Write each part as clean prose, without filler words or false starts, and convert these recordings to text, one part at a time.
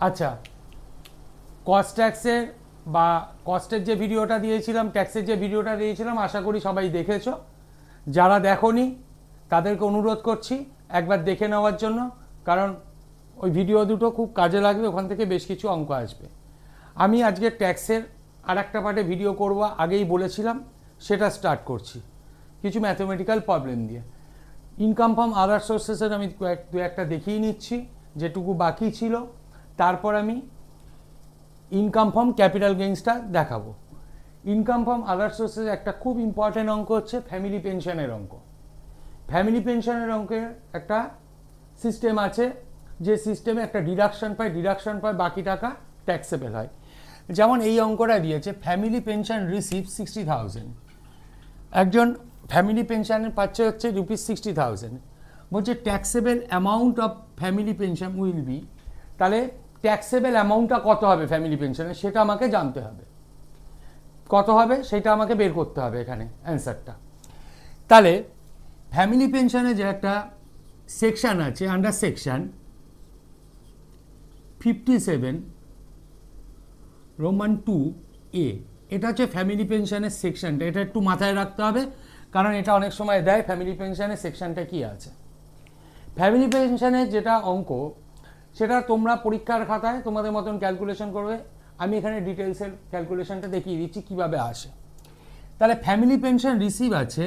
আচ্ছা, কস্ট ট্যাক্সের বা কস্টের যে ভিডিওটা দিয়েছিলাম, ট্যাক্সের যে ভিডিওটা দিয়েছিলাম, আশা করি সবাই দেখেছো। যারা দেখোনি তাদেরকে অনুরোধ করছি একবার দেখে নেওয়ার জন্য, কারণ ওই ভিডিও দুটো খুব কাজে লাগবে, ওখান থেকে বেশ কিছু অঙ্ক আসবে। আমি আজকে ট্যাক্সের আর একটা পার্টে ভিডিও করব, আগেই বলেছিলাম, সেটা স্টার্ট করছি কিছু ম্যাথমেটিক্যাল প্রবলেম দিয়ে। ইনকাম ফ্রম আদার সোর্সেসের আমি দু একটা দেখিয়ে নিচ্ছি যেটুকু বাকি ছিল, তারপর আমি ইনকাম ফ্রম ক্যাপিটাল গেইনসটা দেখাবো। ইনকাম ফ্রম আদার সোর্সেস একটা খুব ইম্পর্টেন্ট অঙ্ক হচ্ছে ফ্যামিলি পেনশনের অঙ্ক। ফ্যামিলি পেনশনের অঙ্কের একটা সিস্টেম আছে, যে সিস্টেমে একটা ডিডাকশন পায়, বাকি টাকা ট্যাক্সেবল হয়। যেমন এই অঙ্কটা দিয়েছে, ফ্যামিলি পেনশন রিসিভ 60,000, একজন ফ্যামিলি পেনশনের পাচ্ছে হচ্ছে ₹60,000, বলছে taxable amount of family pension will be, তাহলে ট্যাক্সেবল অ্যামাউন্টটা কত হবে ফ্যামিলি পেনশনের সেটা আমাকে জানতে হবে, কত হবে সেটা আমাকে বের করতে হবে এখানে অ্যান্সারটা। তাহলে ফ্যামিলি পেনশনে যে একটা সেকশন আছে, আন্ডার সেকশন 57 রোমান 2A, এটা হচ্ছে ফ্যামিলি পেনশনের সেকশনটা। এটা একটু মাথায় রাখতে হবে, কারণ এটা অনেক সময় দেয় ফ্যামিলি পেনশনের সেকশনটা কি আছে। ফ্যামিলি পেনশনের যেটা অঙ্ক, সেটা তোমরা পরীক্ষার খাতায় তোমাদের মতন ক্যালকুলেশন করবে, আমি এখানে ডিটেলসের ক্যালকুলেশনটা দেখিয়ে দিচ্ছি কিভাবে আসে। তাহলে ফ্যামিলি পেনশন রিসিভ আছে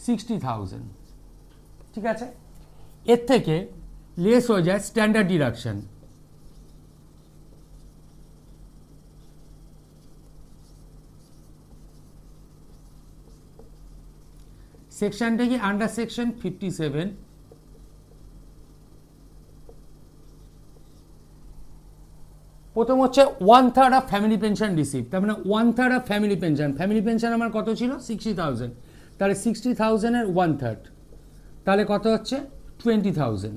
₹60,000, ঠিক আছে। এর থেকে লেস হয়ে যায় স্ট্যান্ডার্ড ডিডাকশন, সেকশনটা কি আন্ডার সেকশন 57, প্রথম হচ্ছে 1/3 অফ ফ্যামিলি পেনশন রিসিভ, তার মানে 1/3 অফ ফ্যামিলি পেনশন আমার কত ছিল 60,000, তাহলে 60,000 এর 1/3, তাহলে কত হচ্ছে 20,000।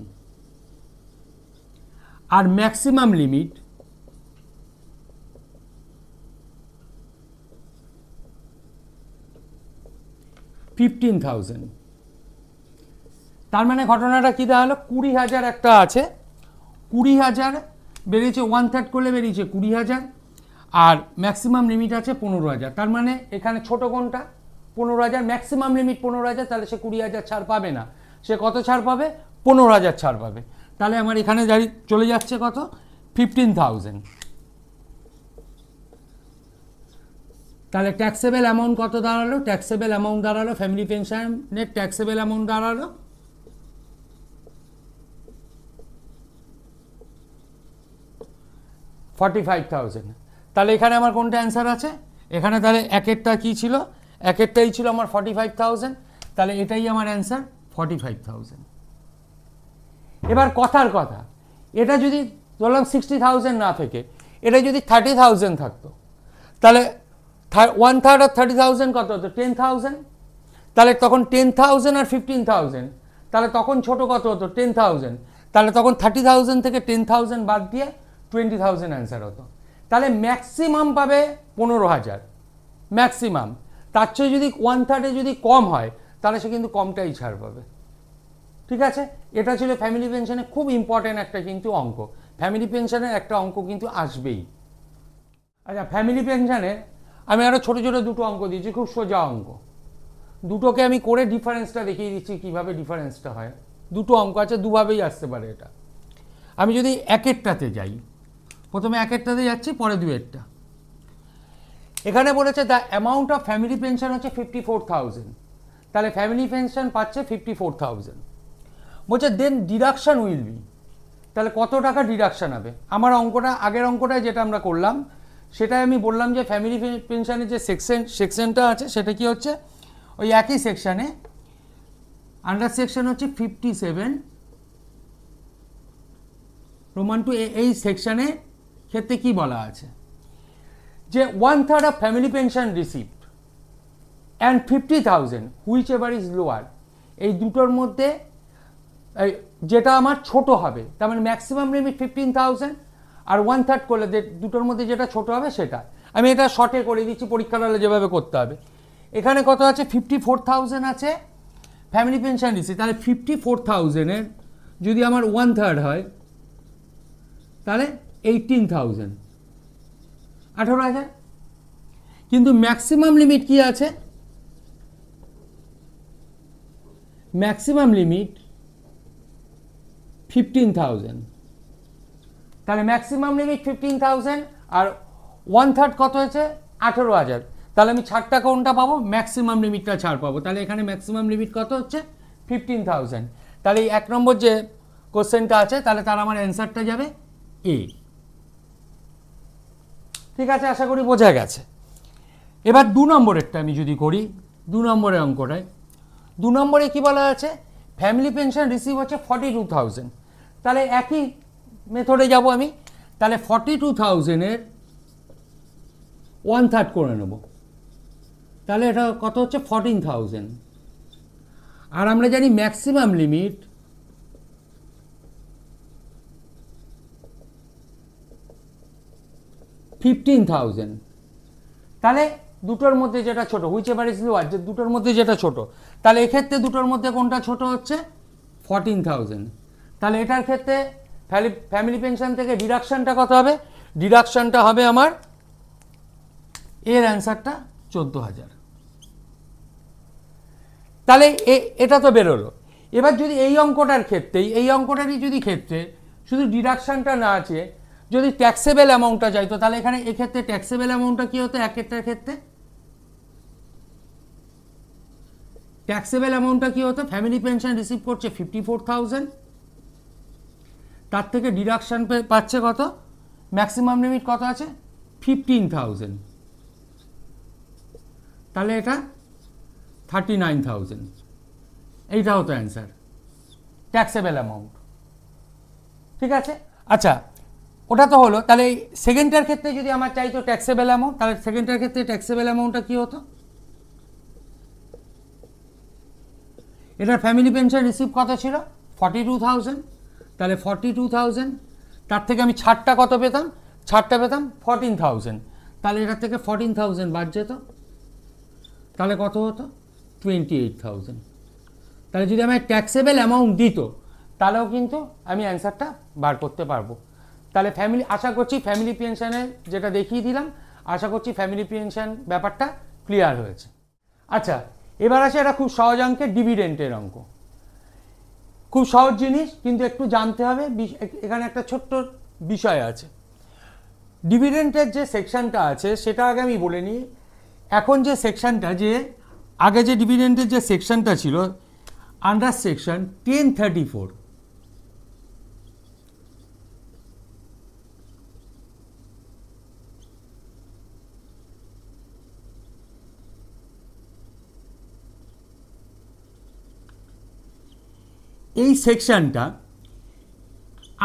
আর ম্যাক্সিমাম লিমিট $15,000, তার মানে ঘটনাটা কী দাঁড়ালো, 20,000 একটা আছে, 20,000 বেরিয়েছে, 1/3 করলে বেরিয়েছে 20,000, আর ম্যাক্সিমাম লিমিট আছে 15,000। তার মানে এখানে ছোট কোনটা 15,000, ম্যাক্সিমাম লিমিট 15,000, তাহলে সে 20,000 ছাড় পাবে না, সে কত ছাড় পাবে 15,000 ছাড় পাবে। তাহলে আমার এখানে চলে যাচ্ছে কত 15,000। তাহলে ট্যাক্সেবল অ্যামাউন্ট কত দাঁড়ালো, ট্যাক্সেবল অ্যামাউন্ট দাঁড়ালো ফ্যামিলি পেনশনের ট্যাক্সেবল অ্যামাউন্ট দাঁড়ালো 45,000। তাহলে এখানে আমার কোনটা অ্যান্সার আছে, এখানে তাহলে একেরটা কি ছিল, একেরটাই ছিল আমার 45,000, তাহলে এটাই আমার অ্যান্সার 45,000। এবার কথার কথা, এটা যদি ধরলাম 60,000 না থেকে এটা যদি 30,000 থাকতো, তাহলে 1/3 অফ 30,000 কত হতো 10,000, তাহলে তখন 10,000 আর 15,000, তাহলে তখন ছোট কত হতো 10,000, তাহলে তখন 30,000 থেকে 10,000 বাদ দিয়ে 20,000 অ্যান্সার হতো। তাহলে ম্যাক্সিমাম পাবে 15,000, ম্যাক্সিমাম, তার চেয়ে যদি 1/3 যদি কম হয় তাহলে সে কিন্তু কমটাই ছাড় পাবে, ঠিক আছে। এটা ছিল ফ্যামিলি পেনশনে খুব ইম্পর্টেন্ট একটা কিন্তু অঙ্ক, ফ্যামিলি পেনশনের একটা অঙ্ক কিন্তু আসবেই। আচ্ছা, ফ্যামিলি পেনশনে আমি আরও ছোটো ছোটো দুটো অঙ্ক দিয়েছি, খুব সোজা অঙ্ক, দুটোকে আমি করে ডিফারেন্সটা দেখিয়ে দিচ্ছি কীভাবে ডিফারেন্সটা হয়। দুটো অঙ্ক আছে, দুভাবেই আসতে পারে এটা। আমি যদি একেরটাতে যাই, প্রথমে একেরটাতে যাচ্ছি, পরে দুয়েরটা। এখানে বলেছে the amount of family pension হচ্ছে 54,000, তাহলে ফ্যামিলি পেনশন পাচ্ছে 54,000, বলছে দেন ডিডাকশন উইল বি, তাহলে কত টাকা ডিডাকশন হবে। আমার অঙ্কটা আগের অঙ্কটায় যেটা আমরা করলাম সেটাই আমি বললাম যে ফ্যামিলি পেনশনের যে সেকশনটা আছে সেটা কি হচ্ছে, ওই একই সেকশানে আন্ডার সেকশন হচ্ছে 57 রোমান 2, এই সেকশানে ক্ষেত্রে কি বলা আছে যে 1/3 of family pension received and 50,000 which ever is lower, এই দুটোর মধ্যে যেটা আমার ছোট হবে, তার মানে ম্যাক্সিমাম লিমিট 15,000 আর 1/3 করলে দুটোর মধ্যে যেটা ছোট হবে সেটা। আমি এটা শর্টে করে দিচ্ছি, পরীক্ষার হলে যেভাবে করতে হবে। এখানে কত আছে? 54,000 আছে ফ্যামিলি পেনশন রিসিভ। তাহলে 54,000-এর যদি আমার 1/3 হয় তাহলে 18,000, 18,000। কিন্তু ম্যাক্সিমাম লিমিট কি আছে? Maximum limit 15,000। তাহলে ম্যাক্সিমাম লিমিট 15,000 আর 1/3 কত হয়েছে? 18,000। তাহলে আমি ছাড়টা কোনটা পাবো? ম্যাক্সিমাম লিমিটটা ছাড় পাবো। তাহলে এখানে ম্যাক্সিমাম লিমিট কত হচ্ছে? 15,000। তাহলে এই 1 নম্বর যে কোশ্চেনটা আছে তাহলে তার আমার অ্যান্সারটা যাবে এ। ঠিক আছে, আশা করি বোঝা গেছে। এবার 2 নম্বরেরটা আমি যদি করি, 2 নম্বরের অঙ্কটায় 2 নম্বরে কি বলা আছে? ফ্যামিলি পেনশন রিসিভ হচ্ছে 42,000। তাহলে একই মেথডে যাব আমি। তাহলে 42,000-এর 1/3 করে নেব। তাহলে এটা কত হচ্ছে? 14,000। আর আমরা জানি ম্যাক্সিমাম লিমিট 15,000। তাহলে দুটোর মধ্যে যেটা ছোট, হুইচ এভার ইজ লোয়ার, যে দুটোর মধ্যে যেটা ছোট, তাহলে এক্ষেত্রে দুটোর মধ্যে কোনটা ছোট হচ্ছে? 14,000। তাহলে এটার ক্ষেত্রে ফ্যামিলি পেনশন থেকে ডিডাকশনটা কত হবে? ডিডাকশনটা হবে আমার, এর অ্যান্সারটা 14,000। তাহলে এটা তো বেরোলো। এবার যদি এই অঙ্কটারই যদি ক্ষেত্রে শুধু ডিডাকশনটা না আছে, যদি ট্যাক্সেবল অ্যামাউন্টটা চাইতো, তাহলে এখানে এক্ষেত্রে ট্যাক্সেবল অ্যামাউন্টটা কি হতো? একেরটার ক্ষেত্রে ট্যাক্সেবল অ্যামাউন্টটা কি হতো? ফ্যামিলি পেনশন রিসিভ করছে 54,000, তার থেকে ডিডাকশন পাচ্ছে কত? ম্যাক্সিমাম লিমিট কত আছে? 15,000। তাহলে এটা 39,000। এইটা হতো অ্যান্সার, ট্যাক্সেবল অ্যামাউন্ট। ঠিক আছে, আচ্ছা ওটা তো হলো। তাহলে সেকেন্ডটার ক্ষেত্রে যদি আমার চাইতো ট্যাক্সেবল অ্যামাউন্ট, তাহলে সেকেন্ডটার ক্ষেত্রে ট্যাক্সেবল অ্যামাউন্টটা কি হতো? এটার ফ্যামিলি পেনশন রিসিভ কত ছিল? 42,000। তাহলে 42,000, তার থেকে আমি ছাড়টা কত পেতাম? ছাড়টা পেতাম 14,000। তাহলে এটার থেকে 14,000 বাদ যেত, তাহলে কত হতো? 28,000। তাহলে যদি আমি ট্যাক্সেবল অ্যামাউন্ট দিত তাহলেও কিন্তু আমি অ্যান্সারটা বার করতে পারবো। তাহলে আশা করছি ফ্যামিলি পেনশনের যেটা দেখিয়ে দিলাম, আশা করছি ফ্যামিলি পেনশন ব্যাপারটা ক্লিয়ার হয়েছে। আচ্ছা, এবার আসে এটা খুব সহজ অঙ্কের ডিভিডেন্টের অঙ্ক। খুব সহজ জিনিস, কিন্তু একটু জানতে হবে। এখানে একটা ছোট্ট বিষয় আছে। ডিভিডেন্টের যে সেকশনটা আছে সেটা আগে আমি বলে নিই। এখন যে সেকশনটা, যে আগে যে ডিভিডেন্টের যে সেকশনটা ছিল, আন্ডার সেকশন 1034, এই সেকশনটা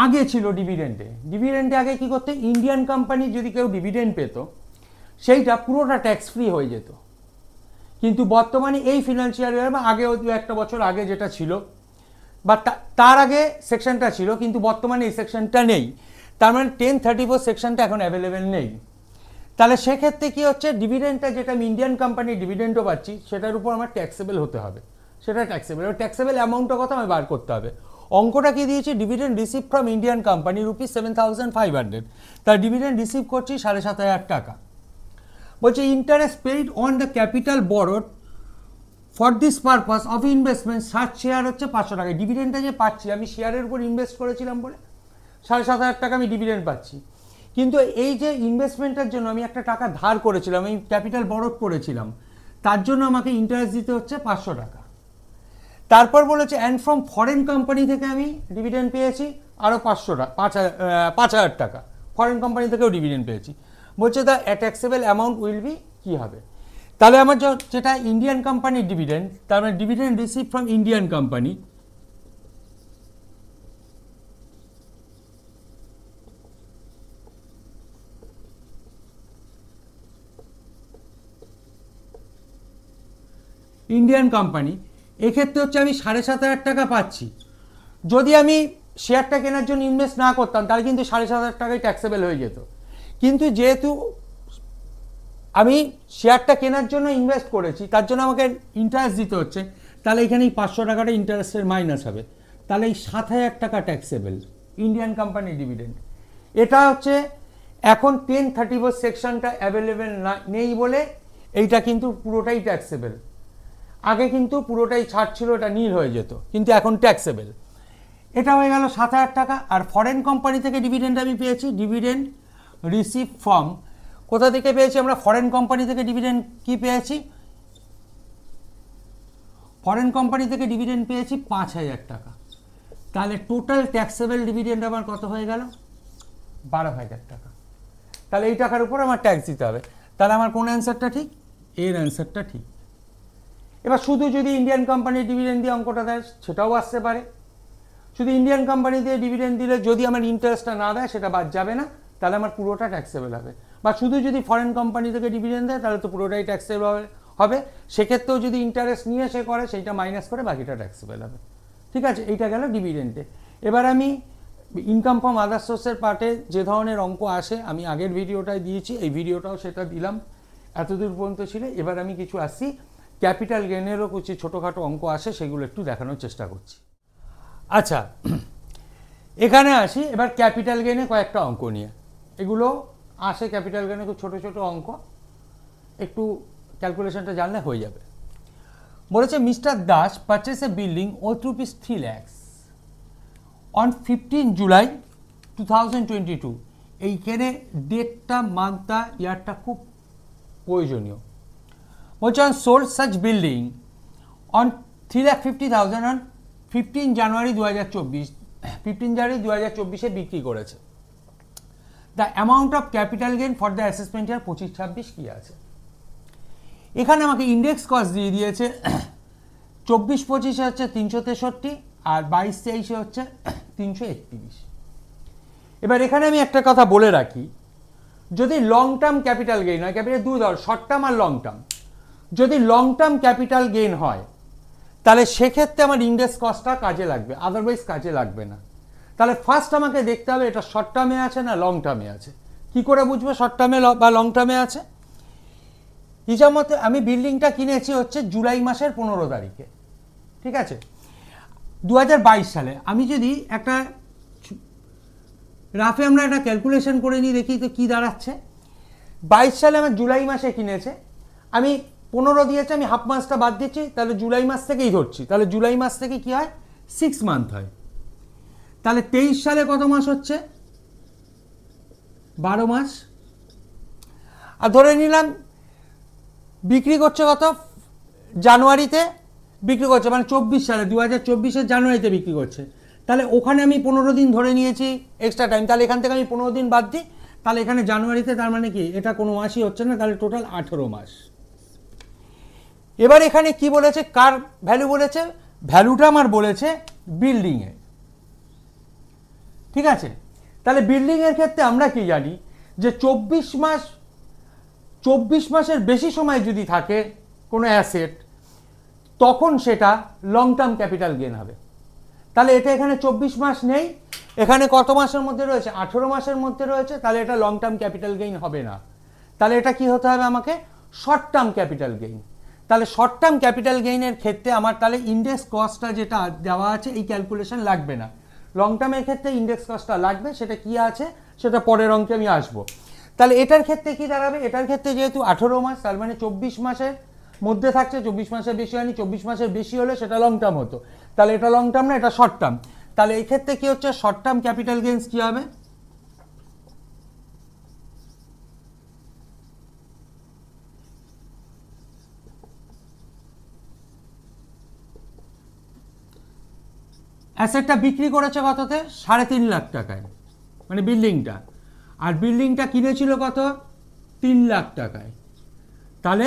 আগে ছিল ডিভিডেন্টে আগে কি করতে? ইন্ডিয়ান কোম্পানি যদি কেউ ডিভিডেন্ড পেত সেইটা পুরোটা ট্যাক্স ফ্রি হয়ে যেত। কিন্তু বর্তমানে এই ফিনান্সিয়াল ইয়ার বা আগেও 2-1 বছর আগে যেটা ছিল বা তার আগে সেকশনটা ছিল, কিন্তু বর্তমানে এই সেকশনটা নেই। তার মানে 1034 সেকশনটা এখন অ্যাভেলেবেল নেই। তাহলে সেক্ষেত্রে কি হচ্ছে? ডিভিডেন্ডটা যেটা আমি ইন্ডিয়ান কোম্পানির ডিভিডেন্ডও পাচ্ছি সেটার উপর আমার ট্যাক্সেবল হতে হবে, সেটা ট্যাক্সেবল। এবার ট্যাক্সেবল অ্যামাউন্টটা কত আমি বার করতে হবে। অঙ্কটা কি দিয়েছি? Dividend receive from Indian company ₹7,500। তার ডিভিডেন্ড রিসিভ করছি 7,500 টাকা। বলছে interest paid on the capital borrowed for this purpose of investment search share হচ্ছে 500 টাকা। ডিভিডেন্ডটা যে পাচ্ছি আমি শেয়ারের উপর ইনভেস্ট করেছিলাম বলে 7,500 টাকা আমি ডিভিডেন্ড পাচ্ছি। কিন্তু এই যে ইনভেস্টমেন্টের জন্য আমি একটা টাকা ধার করেছিলাম, আমি ক্যাপিটাল বরোড করেছিলাম, তার জন্য আমাকে ইন্টারেস্ট দিতে হচ্ছে 500 টাকা। তারপর বলেছে অ্যান্ড ফ্রম ফরেন কোম্পানি থেকে আমি ডিভিডেন্ড পেয়েছি আরও 5,000 টাকা, ফরেন কোম্পানি থেকেও ডিভিডেন্ড পেয়েছি। বলছে the taxable amount will be, কী হবে? তাহলে আমার যেটা ইন্ডিয়ান কোম্পানির ডিভিডেন্ড, তার মানে dividend receive from Indian company, Indian company, এক্ষেত্রে হচ্ছে আমি 7,500 টাকা পাচ্ছি। যদি আমি শেয়ারটা কেনার জন্য ইনভেস্ট না করতাম তাহলে কিন্তু 7,500 টাকায় ট্যাক্সেবল হয়ে যেত, কিন্তু যেহেতু আমি শেয়ারটা কেনার জন্য ইনভেস্ট করেছি তার জন্য আমাকে ইন্টারেস্ট দিতে হচ্ছে, তাহলে এখানে এই 500 টাকাটা ইন্টারেস্টের মাইনাস হবে, তাহলে এই 7,000 টাকা ট্যাক্সেবল ইন্ডিয়ান কোম্পানি ডিভিডেন্ড। এটা হচ্ছে এখন 1034 সেকশনটা অ্যাভেলেবেল নেই বলে এইটা কিন্তু পুরোটাই ট্যাক্সেবল। আগে কিন্তু পুরোটাই ছাড় ছিল, এটা নীল হয়ে যেত, কিন্তু এখন ট্যাক্সেবল। এটা হয়ে গেল 7,000 টাকা। আর ফরেন কোম্পানি থেকে ডিভিডেন্ড আমি পেয়েছি, ডিভিডেন্ড রিসিভ ফ্রম, কোথা থেকে পেয়েছি আমরা? ফরেন কোম্পানি থেকে ডিভিডেন্ড কি পেয়েছি? ফরেন কোম্পানি থেকে ডিভিডেন্ড পেয়েছি 5,000 টাকা। তাহলে টোটাল ট্যাক্সেবল ডিভিডেন্ড আমার কত হয়ে গেল? 12,000 টাকা। তাহলে এই টাকার উপর আমার ট্যাক্স দিতে হবে। তাহলে আমার কোন অ্যান্সারটা ঠিক? এর অ্যান্সারটা ঠিক। এবার শুধু যদি ইন্ডিয়ান কোম্পানির ডিভিডেন্ড দিয়ে অঙ্কটা দেয় সেটাও আসতে পারে। শুধু ইন্ডিয়ান কোম্পানি দিয়ে ডিভিডেন্ড দিলে যদি আমার ইন্টারেস্টটা না দেয় সেটা বাদ যাবে না, তাহলে আমার পুরোটা ট্যাক্সেবল হবে। বা শুধু যদি ফরেন কোম্পানি থেকে ডিভিডেন্ড দেয় তাহলে তো পুরোটাই ট্যাক্সেবল হবে, সেক্ষেত্রেও যদি ইন্টারেস্ট নিয়ে সে করে সেইটা মাইনাস করে বাকিটা ট্যাক্সেবল হবে। ঠিক আছে, এইটা গেল ডিভিডেন্ডে। এবার আমি ইনকাম ফ্রম আদার সোর্সের পার্টে যে ধরনের অঙ্ক আসে আমি আগের ভিডিওটায় দিয়েছি, এই ভিডিওটাও সেটা দিলাম, এতদূর পর্যন্ত ছিল। এবার আমি কিছু আসছি ক্যাপিটাল গেইনেরও কিছু ছোটোখাটো অঙ্ক আসে, সেগুলো একটু দেখানোর চেষ্টা করছি। আচ্ছা, এখানে আসি এবার ক্যাপিটাল গেইনে কয়েকটা অঙ্ক নিয়ে। এগুলো আসে ক্যাপিটাল গেইনে খুব ছোটো ছোটো অঙ্ক, একটু ক্যালকুলেশনটা জানলে হয়ে যাবে। বলেছে mister Das purchase a building worth rupees 3 lakhs on 15 July 2022। এইখানে ডেটটা, মান্থটা, ইয়ারটা খুব প্রয়োজনীয়। বলছে on sold such building on 3,50,000 on 15 জানুয়ারি 2024। 15 জানুয়ারি 2024 বিক্রি করেছে। The amount of capital gain for the assessment ইয়ার 25-26 কি আছে? এখানে আমাকে ইন্ডেক্স কস্ট দিয়ে দিয়েছে 24-25 হচ্ছে 363 আর 22-23 হচ্ছে 331। এবার এখানে আমি একটা কথা বলে রাখি, যদি লং টার্ম ক্যাপিটাল গেইন হয়, ক্যাপিটাল দুই ধর, শর্ট টার্ম আর লং টার্ম। যদি লং টার্ম ক্যাপিটাল গেইন হয় তাহলে সেক্ষেত্রে আমার ইন্ডেক্স কস্টটা কাজে লাগবে, আদারওয়াইজ কাজে লাগবে না। তাহলে ফার্স্ট আমাকে দেখতে হবে এটা শর্ট টার্মে আছে না লং টার্মে আছে। কি করে বুঝবো শর্ট টার্মে বা লং টার্মে আছে? হিসাব মতে আমি বিল্ডিংটা কিনেছি হচ্ছে জুলাই মাসের 15 তারিখে, ঠিক আছে, 2022 সালে। আমি যদি একটা রাফে আমরা একটা ক্যালকুলেশন করে নিই, দেখি তো কী দাঁড়াচ্ছে। 22 সালে আমার জুলাই মাসে কিনেছে, আমি 15 দিয়েছে, আমি হাফ মাসটা বাদ দিচ্ছি, তাহলে জুলাই মাস থেকেই ধরছি। তাহলে জুলাই মাস থেকে কি হয়? 6 মান্থ হয়। তাহলে 23 সালে কত মাস হচ্ছে? 12 মাস। আর ধরে নিলাম বিক্রি করছে কত? জানুয়ারিতে বিক্রি করছে, মানে 24 সালে, 2024-এর জানুয়ারিতে বিক্রি করছে। তাহলে ওখানে আমি 15 দিন ধরে নিয়েছি এক্সট্রা টাইম, তাহলে এখান থেকে আমি 15 দিন বাদ দিই, তাহলে এখানে জানুয়ারিতে, তার মানে কি এটা কোনো মাসই হচ্ছে না, তাহলে টোটাল 18 মাস। এবার এখানে কি বলেছে? কার ভ্যালু বলেছে? ভ্যালুটা আমার বলেছে বিল্ডিংয়ে, ঠিক আছে। তাহলে বিল্ডিংয়ের ক্ষেত্রে আমরা কি জানি যে 24 মাসের বেশি সময় যদি থাকে কোনো অ্যাসেট, তখন সেটা লং টার্ম ক্যাপিটাল গেইন হবে। তাহলে এটা এখানে 24 মাস নেই, এখানে কত মাসের মধ্যে রয়েছে? 18 মাসের মধ্যে রয়েছে, তাহলে এটা লং টার্ম ক্যাপিটাল গেইন হবে না। তাহলে এটা কি হতে হবে আমাকে? Short term capital gain. তাহলে শর্ট টার্ম ক্যাপিটাল গেইনের ক্ষেত্রে আমার তাহলে ইন্ডেক্স কস্টটা যেটা দেওয়া আছে এই ক্যালকুলেশন লাগবে না। লং টার্মের ক্ষেত্রে ইন্ডেক্স কস্টটা লাগবে, সেটা কি আছে সেটা পরের অঙ্কে আমি আসবো। তাহলে এটার ক্ষেত্রে কি দাঁড়াবে? এটার ক্ষেত্রে যেহেতু 18 মাস, তার মানে 24 মাসের মধ্যে থাকছে, 24 মাসের বেশি হয়নি, 24 মাসের বেশি হলে সেটা লং টার্ম হতো। তাহলে এটা লং টার্ম না, এটা শর্ট টার্ম। তাহলে এই ক্ষেত্রে কি হচ্ছে? শর্ট টার্ম ক্যাপিটাল গেইনস কি হবে? অ্যাসেটটা বিক্রি করেছে কততে? 3.5 লাখ টাকায়, মানে বিল্ডিংটা। আর বিল্ডিংটা কিনেছিল কত? 3 লাখ টাকায়। তাহলে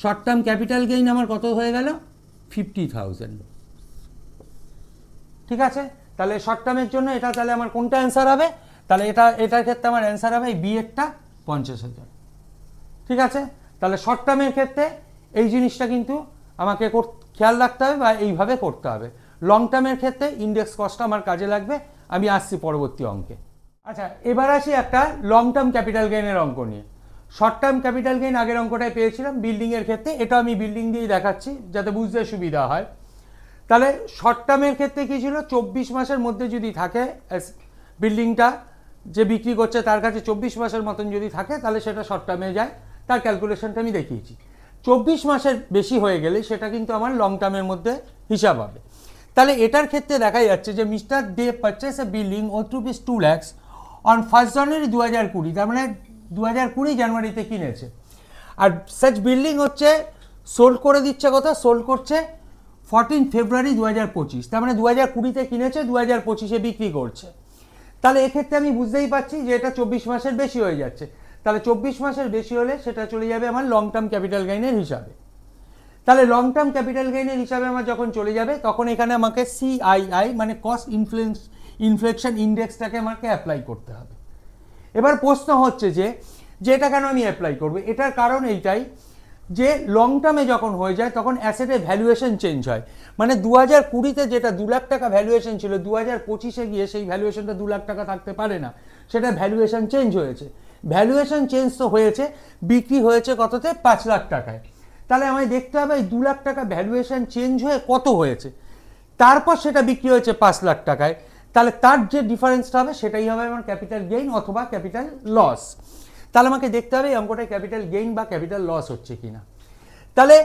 শর্ট টার্ম ক্যাপিটাল গেইন আমার কত হয়ে গেল? 50,000। ঠিক আছে, তাহলে শর্ট টার্মের জন্য এটা, তাহলে আমার কোনটা অ্যান্সার হবে? তাহলে এটার ক্ষেত্রে আমার অ্যান্সার হবে এই বি এরটা 50,000। ঠিক আছে, তাহলে শর্ট টার্মের ক্ষেত্রে এই জিনিসটা কিন্তু আমাকে খেয়াল রাখতে হবে বা এইভাবে করতে হবে। লং টার্মের ক্ষেত্রে ইন্ডেক্স কস্টটা আমার কাজে লাগবে, আমি আসছি পরবর্তী অঙ্কে। আচ্ছা, এবার আসি একটা লং টার্ম ক্যাপিটাল গেইনের অঙ্ক নিয়ে। শর্ট টার্ম ক্যাপিটাল গেইন আগের অঙ্কটায় পেয়েছিলাম বিল্ডিংয়ের ক্ষেত্রে, এটা আমি বিল্ডিং দিয়েই দেখাচ্ছি যাতে বুঝতে সুবিধা হয়। তাহলে শর্ট টার্মের ক্ষেত্রে কী ছিল, 24 মাসের মধ্যে যদি থাকে বিল্ডিংটা যে বিক্রি করছে তার কাছে 24 মাসের মতন যদি থাকে তাহলে সেটা শর্ট টার্মে যায়, তার ক্যালকুলেশনটা আমি দেখিয়েছি। 24 মাসের বেশি হয়ে গেলে সেটা কিন্তু আমার লং টার্মের মধ্যে হিসাব হবে। তাহলে এটার ক্ষেত্রে দেখা যাচ্ছে যে mister Dey purchase a building worth rupees 2 lakhs on 1 January 2020, তার মানে 2020 জানুয়ারিতে কিনেছে। আর সাচ বিল্ডিং হচ্ছে সোল্ড করে দিচ্ছে কথা, সোল্ড করছে 14 ফেব্রুয়ারি 2025, তার মানে 2020-তে কিনেছে, 2025-এ বিক্রি করছে। তাহলে এক্ষেত্রে আমি বুঝতেই পারছি যে এটা 24 মাসের বেশি হয়ে যাচ্ছে। তাহলে 24 মাসের বেশি হলে সেটা চলে যাবে আমার লং টার্ম ক্যাপিটাল গেইনের হিসাবে। তাহলে লং টার্ম ক্যাপিটাল গেইনের হিসাবে আমার যখন চলে যাবে তখন এখানে আমাকে CII মানে কস্ট ইনফ্লেকশন ইন্ডেক্সটাকে আমাকে অ্যাপ্লাই করতে হবে। এবার প্রশ্ন হচ্ছে যে এটা কেন আমি অ্যাপ্লাই করব? এটার কারণ এইটাই যে লং টার্মে যখন হয়ে যায় তখন অ্যাসেটের ভ্যালুয়েশন চেঞ্জ হয়। মানে 2020-তে যেটা 2 লাখ টাকা ভ্যালুয়েশন ছিল, 2025-এ গিয়ে সেই ভ্যালুয়েশনটা 2 লাখ টাকা থাকতে পারে না, সেটা ভ্যালুয়েশন চেঞ্জ হয়েছে। ভ্যালুয়েশন চেঞ্জ তো হয়েছে, বিক্রি হয়েছে কততে? 5 লাখ টাকায়। তাহলে আমায় দেখতে হবে এই 2 লাখ টাকা ভ্যালুয়েশন চেঞ্জ হয়ে কত হয়েছে, তারপর সেটা বিক্রি হয়েছে 5 লাখ টাকায়, তাহলে তার যে ডিফারেন্সটা হবে সেটাই হবে আমার ক্যাপিটাল গেইন অথবা ক্যাপিটাল লস। তাহলে আমাকে দেখতে হবে এই অঙ্কটা ক্যাপিটাল গেইন বা ক্যাপিটাল লস হচ্ছে কিনা। তাহলে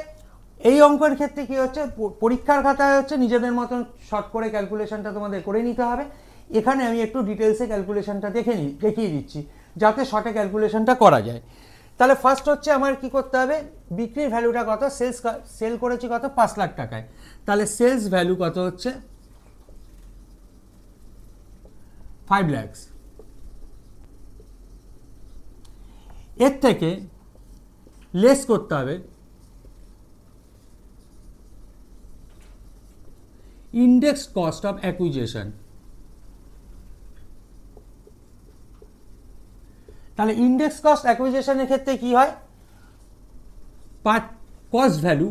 এই অঙ্কের ক্ষেত্রে কি হচ্ছে, পরীক্ষার খাতায় হচ্ছে নিজেদের মতন শর্ট করে ক্যালকুলেশনটা তোমাদের করে নিতে হবে। এখানে আমি একটু ডিটেলসে ক্যালকুলেশনটা দেখিয়ে দিচ্ছি যাতে শর্টে ক্যালকুলেশনটা করা যায়। তাহলে ফার্স্ট হচ্ছে আমার কি করতে হবে, বিক্রির ভ্যালুটা কত, সেল করেছি কত, 5 লাখ টাকায়, তাহলে সেলস ভ্যালু কত হচ্ছে 5 lakhs। এর থেকে লেস করতে হবে ইন্ডেক্স কস্ট অফ অ্যাকুইজিশন। তাহলে ইন্ডেক্স কস্ট অ্যাকুইজিশনের ক্ষেত্রে কি হয়, কস্ট ভ্যালু,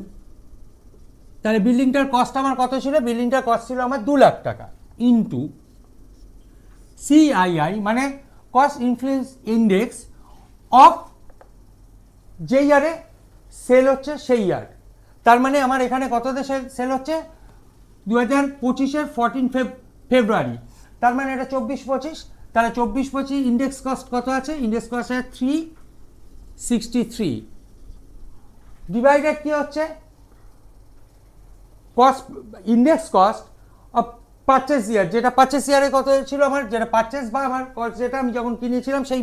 তাহলে বিল্ডিংটার কস্ট আমার কত ছিল, বিল্ডিংটার কস্ট ছিল আমার 2 লাখ টাকা, ইন্টু CII মানে কস্ট ইনফ্লুয়েন্স ইন্ডেক্স অফ যে ইয়ারে সেল হচ্ছে সেই ইয়ার। তার মানে আমার এখানে কততে সেল হচ্ছে, 2025-এর 14 ফেব্রুয়ারি, তার মানে এটা 24-25, তাহলে 24-25 ইন্ডেক্স কস্ট কত আছে, ইন্ডেক্স কস্ট আছে 363 ডিভাইডেড কি হচ্ছে cost index cost of purchase year, যেটা পারচেস ইয়ারে কত ছিল আমার, যেটা পারচেস বা আমার যেটা আমি যখন কিনেছিলাম সেই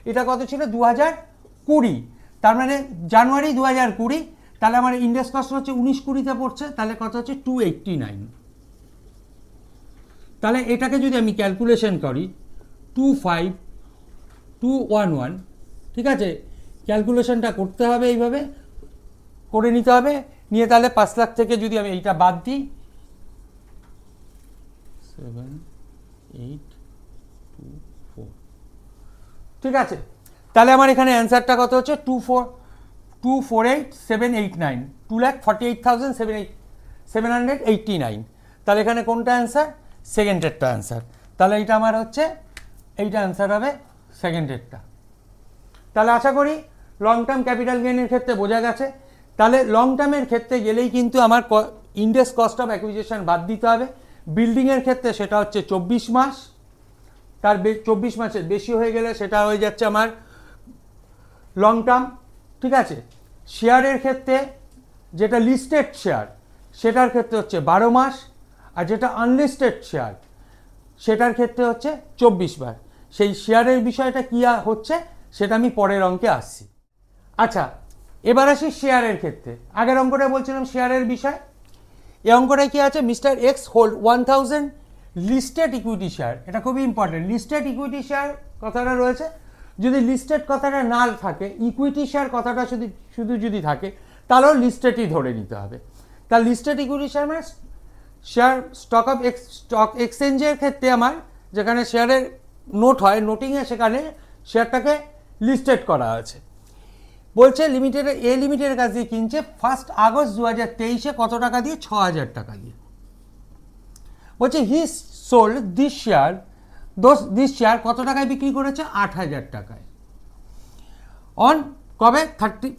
এটা কত ছিল 2020, তার মানে জানুয়ারি 2020, তাহলে আমার ইন্ডেক্স কস্ট হচ্ছে 19-20-তে পড়ছে, তাহলে কত হচ্ছে 289। তাহলে এটাকে যদি আমি ক্যালকুলেশন করি 25211, ঠিক আছে, ক্যালকুলেশনটা করতে হবে এইভাবে করে নিতে হবে, নিয়ে তাহলে 5 লাখ থেকে যদি আমি এইটা বাদ দিই 7,8,2,4, ঠিক আছে, তাহলে আমার এখানে অ্যান্সারটা কত হচ্ছে 248,789, 2,48,789। তাহলে এখানে কোনটা অ্যান্সার, সেকেন্ডেরটা অ্যান্সার। তাহলে এইটা আমার হচ্ছে, এইটা অ্যান্সার হবে সেকেন্ডেরটা। তাহলে আশা করি লং টার্ম ক্যাপিটাল গেইনের ক্ষেত্রে বোঝা গেছে। তাহলে লং টার্মের ক্ষেত্রে গেলেই কিন্তু আমার ইন্ডেক্স কস্ট অফ অ্যাকুইজিশন বাদ দিতে হবে। বিল্ডিংয়ের ক্ষেত্রে সেটা হচ্ছে 24 মাস, তার 24 মাসের বেশি হয়ে গেলে সেটা হয়ে যাচ্ছে আমার লং টার্ম, ঠিক আছে। শেয়ারের ক্ষেত্রে যেটা লিস্টেড শেয়ার সেটার ক্ষেত্রে হচ্ছে 12 মাস, আর যেটা আনলিস্টেড শেয়ার সেটার ক্ষেত্রে হচ্ছে 24 মাস। সেই শেয়ারের বিষয়টা কী হচ্ছে সেটা আমি পরের অঙ্কে আসছি। আচ্ছা, এবার আসি শেয়ারের ক্ষেত্রে। আগের অঙ্কটা বলছিলাম শেয়ারের বিষয়, এই অঙ্কটায় কী আছে, mister x hold 1000 listed equity share. এটা খুবই ইম্পর্টেন্ট, লিস্টেড ইকুইটি শেয়ার কথাটা রয়েছে। যদি লিস্টেড কথাটা না থাকে, ইকুইটি শেয়ার কথাটা শুধু যদি থাকে তাহলেও লিস্টেডই ধরে নিতে হবে। তার লিস্টেড ইকুইটি শেয়ার মানে শেয়ার স্টক এক্সচেঞ্জের ক্ষেত্রে আমার যেখানে শেয়ারের নোট হয়, নোটিংয়ে সেখানে শেয়ারটাকে লিস্টেড করা আছে। বলছে লিমিটেডের কাছ দিয়ে কিনছে 1 আগস্ট 2023 কত টাকা দিয়ে, 6,000 টাকা দিয়ে। বলছে হি সোল্ড দিস শেয়ার কত টাকায় বিক্রি করেছে? 8,000 টাকায়। অন কবে?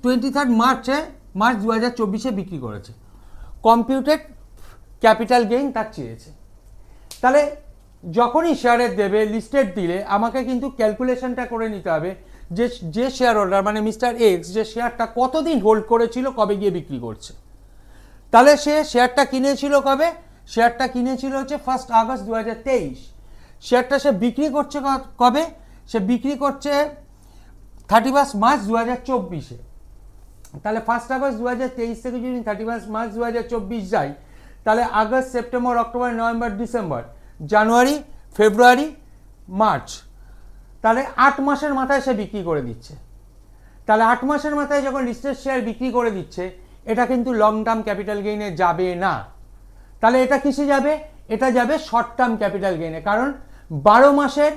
23 মার্চ 2024 বিক্রি করেছে। কম্পিউটেড ক্যাপিটাল গেইন তার চেয়েছে। তাহলে যখনই শেয়ারের দেবে, লিস্টেড দিলে আমাকে কিন্তু ক্যালকুলেশনটা করে নিতে হবে যে শেয়ার হোল্ডার মানে মিস্টার এক্স যে শেয়ারটা কতদিন হোল্ড করেছিল, কবে গিয়ে বিক্রি করছে। তাহলে সে শেয়ারটা কিনেছিল কবে? শেয়ারটা কিনেছিল হচ্ছে 1 আগস্ট 2023। শেয়ারটা সে বিক্রি করছে কবে? সে বিক্রি করছে 31 মার্চ 2024। তাহলে 1 আগস্ট 2023 থেকে যদি 31 মার্চ 2024 যায়, তাহলে আগস্ট, সেপ্টেম্বর, অক্টোবর, নভেম্বর, ডিসেম্বর, জানুয়ারি, ফেব্রুয়ারি, মার্চ, তাহলে 8 মাসের মাথায় সে বিক্রি করে দিচ্ছে। তাহলে 8 মাসের মাথায় যখন লিস্টেড শেয়ার বিক্রি করে দিচ্ছে, এটা কিন্তু লং টার্ম ক্যাপিটাল গেইনে যাবে না। তাহলে এটা কিসে যাবে? এটা যাবে শর্ট টার্ম ক্যাপিটাল গেইনে। কারণ 12 মাসের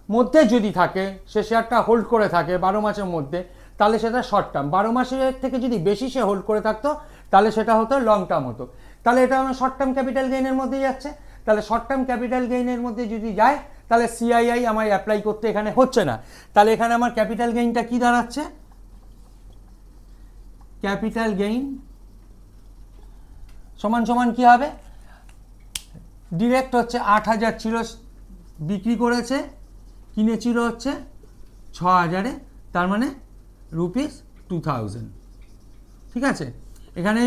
মধ্যে যদি থাকে, সে শেয়ারটা হোল্ড করে থাকে 12 মাসের মধ্যে, তাহলে সেটা শর্ট টার্ম। 12 মাসের থেকে যদি বেশি সে হোল্ড করে থাকতো, তাহলে সেটা হতো লং টার্ম হতো। তাহলে এটা আমার শর্ট টার্ম ক্যাপিটাল গেইনের মধ্যে যাচ্ছে। তাহলে শর্ট টার্ম ক্যাপিটাল গেইনের মধ্যে যদি যায়, তাহলে সিআইআই আমার অ্যাপ্লাই করতে এখানে হচ্ছে না। তাহলে এখানে আমার ক্যাপিটাল গেইনটা কি দাঁড়াচ্ছে? ক্যাপিটাল গেইন সমান সমান কি হবে? ডিরেক্ট হচ্ছে 8,000 ছিল, বিক্রি করেছে, কিনেছিল হচ্ছে 6,000-এ, তার মানে ₹2000। ঠিক আছে, এখানে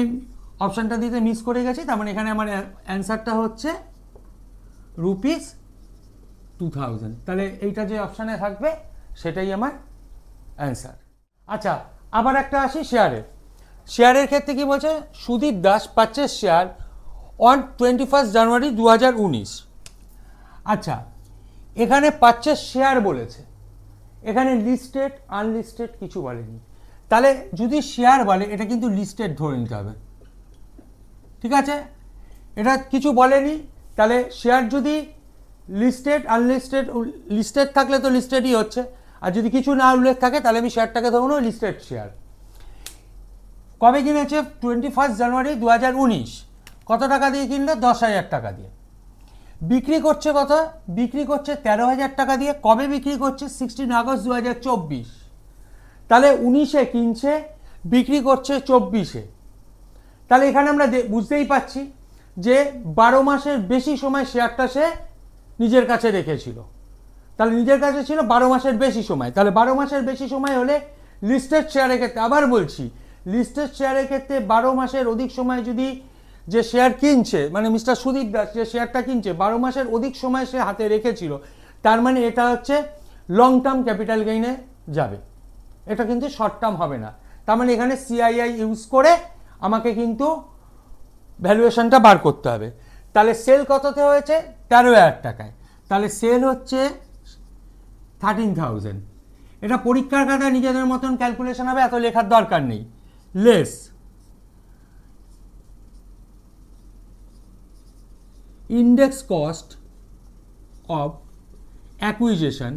অপশানটা দিতে মিস করে গেছি, তার মানে এখানে আমার অ্যান্সারটা হচ্ছে ₹2000। তাহলে এইটা যে অপশানে থাকবে সেটাই আমার অ্যান্সার। আচ্ছা, আবার একটা আসি শেয়ারের ক্ষেত্রে কি বলছে? Sudip Das purchase share on 21 জানুয়ারি 2019। আচ্ছা, এখানে পারচেজ শেয়ার বলেছে, এখানে লিস্টেড আনলিস্টেড কিছু বলেনি। তাহলে যদি শেয়ার বলে, এটা কিন্তু লিস্টেড ধরে নিতে হবে। ঠিক আছে, এটা কিছু বলেনি। তাহলে শেয়ার যদি লিস্টেড আনলিস্টেড, লিস্টেড থাকলে তো লিস্টেডই হচ্ছে, আর যদি কিছু না উল্লেখ থাকে তাহলে আমি শেয়ারটাকে ধরবো লিস্টেড শেয়ার। কবে কিনেছে? 21 জানুয়ারি 2019। কত টাকা দিয়ে কিনলো? 10,000 টাকা দিয়ে। বিক্রি করছে কত? বিক্রি করছে 13,000 টাকা দিয়ে। কবে বিক্রি করছে? 16 আগস্ট 2024। তাহলে 19-এ কিনছে, বিক্রি করছে 24-এ। তাহলে এখানে আমরা বুঝতেই পাচ্ছি যে 12 মাসের বেশি সময় শেয়ারটা সে নিজের কাছে রেখেছিল। তাহলে নিজের কাছে ছিল 12 মাসের বেশি সময়। তাহলে 12 মাসের বেশি সময় হলে লিস্টেড শেয়ারের ক্ষেত্রে, আবার বলছি, লিস্টেড শেয়ারের ক্ষেত্রে 12 মাসের অধিক সময় যদি যে শেয়ার কিনছে, মানে মিস্টার সুদীপ দাস যে শেয়ারটা কিনছে 12 মাসের অধিক সময় সে হাতে রেখেছিল, তার মানে এটা হচ্ছে লং টার্ম ক্যাপিটাল গেইনে যাবে। এটা কিন্তু শর্ট টার্ম হবে না। তার মানে এখানে সিআইআই ইউজ করে আমাকে কিন্তু ভ্যালুয়েশনটা বার করতে হবে। তাহলে সেল কততে হয়েছে? 13,000 টাকায়। তাহলে সেল হচ্ছে 13,000। এটা পরীক্ষার খাতায় নিজেদের মতন ক্যালকুলেশন হবে, এত লেখার দরকার নেই। Less index cost of acquisition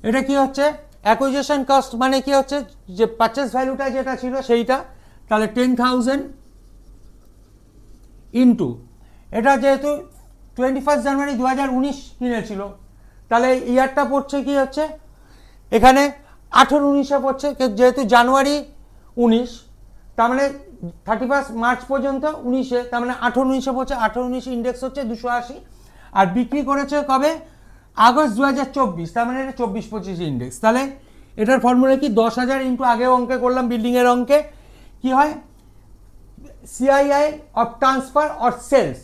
এটা কি হচ্ছে? অ্যাকুইজিশন কস্ট মানে কি হচ্ছে? যে পারচেজ ভ্যালুটা যেটা ছিল সেইটা। তাহলে 10,000 ইন্টু, এটা যেহেতু 21 জানুয়ারি 2019 কিনেছিল, তাহলে ইয়ারটা পড়ছে কি হচ্ছে? এখানে 18-19-এ পড়ছে, যেহেতু জানুয়ারি 19, তার মানে 31 মার্চ পর্যন্ত 19-এ, তার মানে 18-19-এ পড়ছে। 18-19 ইন্ডেক্স হচ্ছে 280। আর বিক্রি করেছে কবে? আগস্ট 2024, তার মানে এটা 24-25 ইন্ডেক্স। তাহলে এটার ফর্মুলা কি? 10,000 ইন্টু আগেও অঙ্কে করলাম, বিল্ডিংয়ের অঙ্কে কি হয়? CII of transfer or sales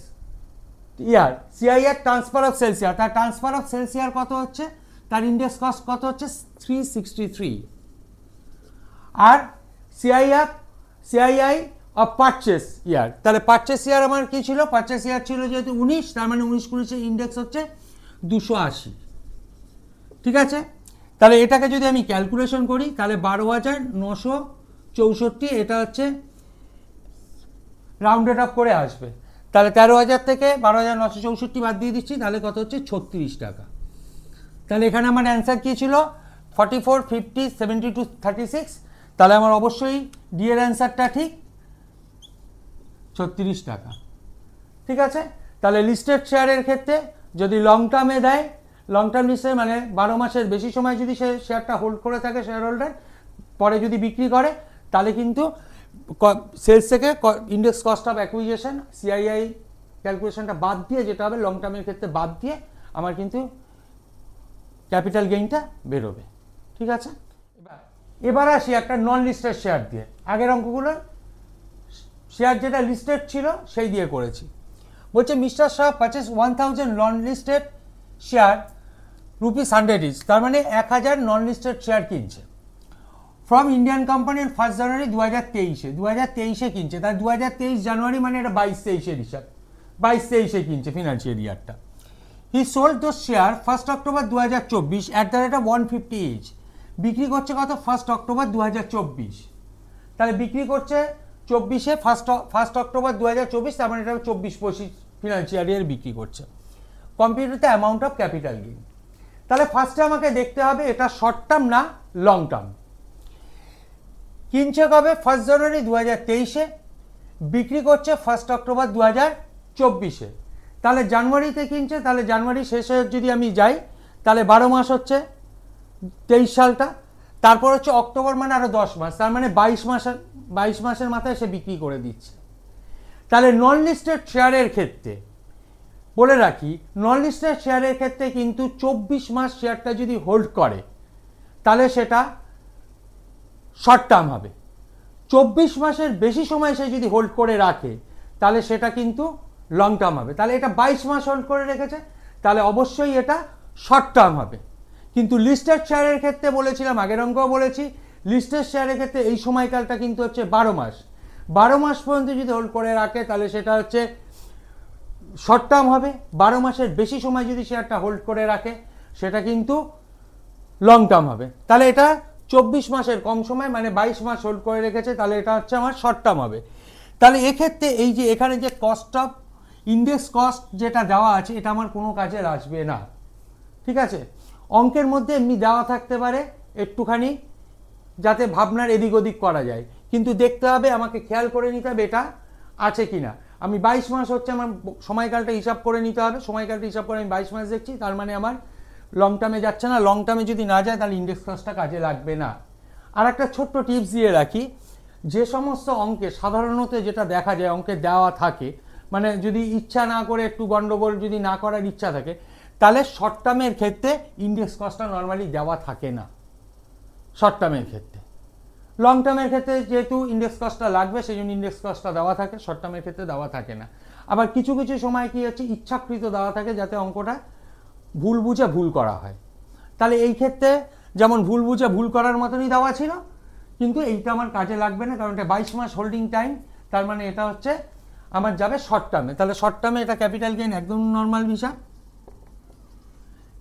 year, CII transfer of sales year. তার ট্রান্সফার অফ সেলস ইয়ার কত হচ্ছে? তার ইন্ডেক্স কস্ট কত হচ্ছে? 363। আর সিআইআই অফ পারচেস ইয়ার, তাহলে পারচেস ইয়ার আমার কি ছিল? পারচেস ইয়ার ছিল যেহেতু 19, তার মানে 19-19 ইন্ডেক্স হচ্ছে 280। ঠিক আছে, তাহলে এটাকে যদি আমি ক্যালকুলেশন করি, তাহলে 12,964, এটা হচ্ছে রাউন্ডেড অফ করে আসবে। তাহলে 13,000 থেকে 12,964 বাদ দিয়ে দিচ্ছি, তাহলে কত হচ্ছে? 36 টাকা। তাহলে এখানে আমার অ্যান্সার কী ছিল? 44, 50, 72, 36। তাহলে আমার অবশ্যই ডি এর অ্যান্সারটা ঠিক। 36 টাকা। ঠিক আছে, তাহলে লিস্টেড শেয়ারের ক্ষেত্রে যদি লং টার্মে দেয়, লং টার্ম লিস্টে মানে 12 মাসের বেশি সময় যদি সে শেয়ারটা হোল্ড করে থাকে শেয়ার হোল্ডার, পরে যদি বিক্রি করে, তাহলে কিন্তু সেলস থেকে index cost of acquisition CII ক্যালকুলেশনটা বাদ দিয়ে, যেটা হবে লং টার্মের ক্ষেত্রে বাদ দিয়ে আমার কিন্তু ক্যাপিটাল গেইনটা বেরোবে। ঠিক আছে, এবার আসি একটা নন লিস্টেড শেয়ার দিয়ে। আগের অঙ্কগুলো শেয়ার যেটা লিস্টেড ছিল সেই দিয়ে করেছি। বলছে mister Shah purchase 1000 non listed share ₹100 each, তার মানে 1000 নন লিস্টেড শেয়ার কিনছে ফ্রম ইন্ডিয়ান কোম্পানি 1 জানুয়ারি 2023 কিনছে। তার 2023 জানুয়ারি মানে এটা 22-23 হিসাব, 22-23 কিনছে ফিনান্সিয়াল ইয়ারটা। He sold those share 1 October 2024 at the rate of 150 each. বিক্রি করছে কত? 1 অক্টোবর 2024। তাহলে বিক্রি করছে 24-এ, 1 অক্টোবর 2024, তার মানে এটা 24-25 ফিনান্সিয়াল ইয়ার বিক্রি করছে। Computer the amount of capital gain. তাহলে ফার্স্টে আমাকে দেখতে হবে এটা শর্ট টার্ম না লং টার্ম। কিনছে কবে? 1 জানুয়ারি 2023-এ, বিক্রি করছে 1 অক্টোবর 2024-এ। তাহলে জানুয়ারিতে কিনছে, তাহলে জানুয়ারি শেষে যদি আমি যাই তাহলে 12 মাস হচ্ছে 23 সালটা, তারপর হচ্ছে অক্টোবর মানে আরও 10 মাস, তার মানে 22 মাসের মাথায় সে বিক্রি করে দিচ্ছে। তাহলে নন লিস্টেড শেয়ারের ক্ষেত্রে বলে রাখি, নন লিস্টেড শেয়ারের ক্ষেত্রে কিন্তু 24 মাস শেয়ারটা যদি হোল্ড করে তাহলে সেটা শর্ট টার্ম হবে। 24 মাসের বেশি সময় সে যদি হোল্ড করে রাখে তাহলে সেটা কিন্তু লং টার্ম হবে। তাহলে এটা 22 মাস হোল্ড করে রেখেছে, তাহলে অবশ্যই এটা শর্ট টার্ম হবে। কিন্তু লিস্টেড শেয়ারের ক্ষেত্রে বলেছিলাম, আগের অঙ্কও বলেছি, লিস্টেড শেয়ারের ক্ষেত্রে এই সময়কালটা কিন্তু হচ্ছে 12 মাস। 12 মাস পর্যন্ত যদি হোল্ড করে রাখে তাহলে সেটা হচ্ছে শর্ট টার্ম হবে। 12 মাসের বেশি সময় যদি শেয়ারটা হোল্ড করে রাখে সেটা কিন্তু লং টার্ম হবে। তাহলে এটা 24 মাসের কম সময় মানে 22 মাস হোল্ড করে রেখেছে, তাহলে এটা হচ্ছে আমার শর্ট টার্ম হবে। তাহলে এক্ষেত্রে এই যে এখানে যে কস্ট অফ ইন্ডেক্স কস্ট যেটা দেওয়া আছে এটা আমার কোনো কাজে আসবে না। ঠিক আছে, অঙ্কের মধ্যে এমনি দেওয়া থাকতে পারে একটুখানি যাতে ভাবনার এদিক ওদিক করা যায়, কিন্তু দেখতে হবে, আমাকে খেয়াল করে নিতে হবে এটা আছে কি না। আমি 22 মাস হচ্ছে আমার সময়কালটা হিসাব করে নিতে হবে, সময়কালটা হিসাব করে আমি 22 মাস দেখছি, তার মানে আমার লং টার্মে যাচ্ছে না। লং টার্মে যদি না যায় তাহলে ইন্ডেক্স কস্টটা কাজে লাগবে না। আর একটা ছোট্ট টিপস দিয়ে রাখি, যে সমস্ত অঙ্কে সাধারণত যেটা দেখা যায় অঙ্কে দেওয়া থাকে, মানে যদি ইচ্ছা না করে একটু গন্ডগোল যদি না করার ইচ্ছা থাকে, তাহলে শর্ট টার্মের ক্ষেত্রে ইন্ডেক্স কস্টটা নর্মালি দেওয়া থাকে না শর্ট টার্মের ক্ষেত্রে। লং টার্মের ক্ষেত্রে যেহেতু ইন্ডেক্স কস্টটা লাগবে সেই জন্য ইন্ডেক্স কস্টটা দেওয়া থাকে, শর্ট টার্মের ক্ষেত্রে দেওয়া থাকে না। আবার কিছু কিছু সময় কি হচ্ছে ইচ্ছাকৃত দেওয়া থাকে যাতে অঙ্কটা ভুল বুঝে ভুল করা হয়। তাহলে এই ক্ষেত্রে যেমন ভুল বুঝে ভুল করার মতনই দেওয়া ছিল, কিন্তু এইটা আমার কাজে লাগবে না, কারণ এটা 22 মাস হোল্ডিং টাইম, তার মানে এটা হচ্ছে আমার যাবে শর্ট টার্মে। তাহলে শর্ট টার্মে এটা ক্যাপিটাল গেইন একদম নর্মাল হিসাব।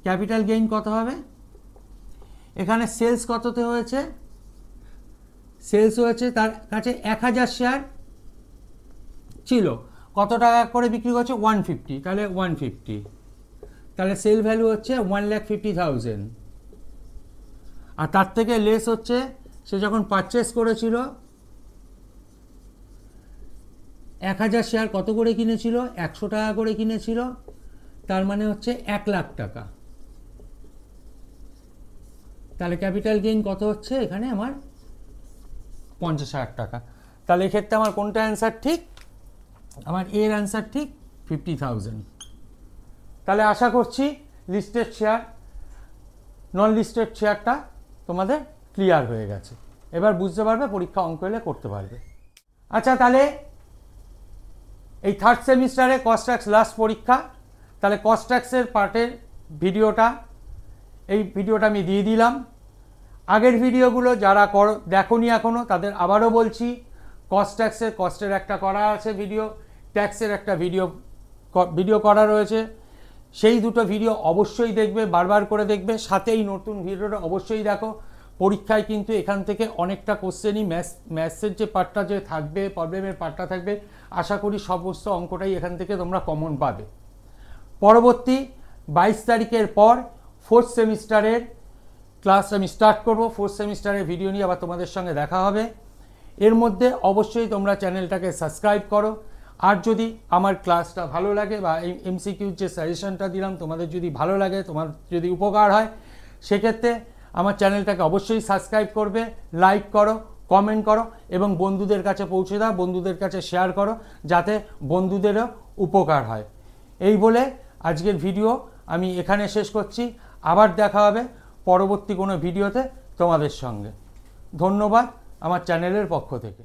ক্যাপিটাল গেইন কত হবে? এখানে সেলস কততে হয়েছে? সেলস হয়েছে তার কাছে 1000 শেয়ার ছিল, কত টাকা করে বিক্রি করছে? 150, তাহলে 150, তাহলে সেল ভ্যালু হচ্ছে 1,50,000। আর তার থেকে লেস হচ্ছে সে যখন পারচেস করেছিল 1000 শেয়ার কত করে কিনেছিল? 100 টাকা করে কিনেছিল, তার মানে হচ্ছে 1 লাখ টাকা। তাহলে ক্যাপিটাল গেইন কত হচ্ছে এখানে আমার? 50,000 টাকা। তাহলে এক্ষেত্রে আমার কোনটা অ্যান্সার ঠিক? আমার এর অ্যান্সার ঠিক 50,000। তাহলে আশা করছি লিস্টেড শেয়ার নন লিস্টেড শেয়ারটা তোমাদের ক্লিয়ার হয়ে গেছে, এবার বুঝতে পারবে, পরীক্ষা অঙ্ক এলে করতে পারবে। আচ্ছা, তাহলে এই থার্ড সেমিস্টারে কস্ট ট্যাক্স লাস্ট পরীক্ষা, তাহলে কস্ট ট্যাক্সের পার্টের ভিডিওটা আমি দিয়ে দিলাম। আগের ভিডিওগুলো যারা দেখোনি এখনও তাদের আবারও বলছি, কস্ট ট্যাক্সের কস্টের একটা করা আছে ভিডিও, ট্যাক্সের একটা ভিডিও করা রয়েছে, সেই দুটো ভিডিও অবশ্যই দেখবে, বারবার করে দেখবে, সাথে এই নতুন ভিডিওটা অবশ্যই দেখো। পরীক্ষায় কিন্তু এখান থেকে অনেকটা কোশ্চেনই ম্যাথসের যে পার্টটা যে থাকবে, প্রবলেমের পার্টটা থাকবে, আশা করি সমস্ত অঙ্কটাই এখান থেকে তোমরা কমন পাবে। পরবর্তী 22 তারিখের পর ফোর্থ সেমিস্টারের ক্লাস আমি স্টার্ট করব। ফোর্থ সেমিস্টারের ভিডিও নিয়ে আবার তোমাদের সঙ্গে দেখা হবে। এর মধ্যে অবশ্যই তোমরা চ্যানেলটাকে সাবস্ক্রাইব করো, আর যদি আমার ক্লাসটা ভালো লাগে বা এই এমসিকিউর যে সাজেশনটা দিলাম তোমাদের যদি ভালো লাগে, তোমার যদি উপকার হয়, সেক্ষেত্রে আমার চ্যানেলটাকে অবশ্যই সাবস্ক্রাইব করবে, লাইক করো, কমেন্ট করো এবং বন্ধুদের কাছে পৌঁছে দাও, বন্ধুদের কাছে শেয়ার করো, যাতে বন্ধুদেরও উপকার হয়। এই বলে আজকের ভিডিও আমি এখানে শেষ করছি। আবার দেখা হবে পরবর্তী কোনো ভিডিওতে তোমাদের সঙ্গে। ধন্যবাদ আমার চ্যানেলের পক্ষ থেকে।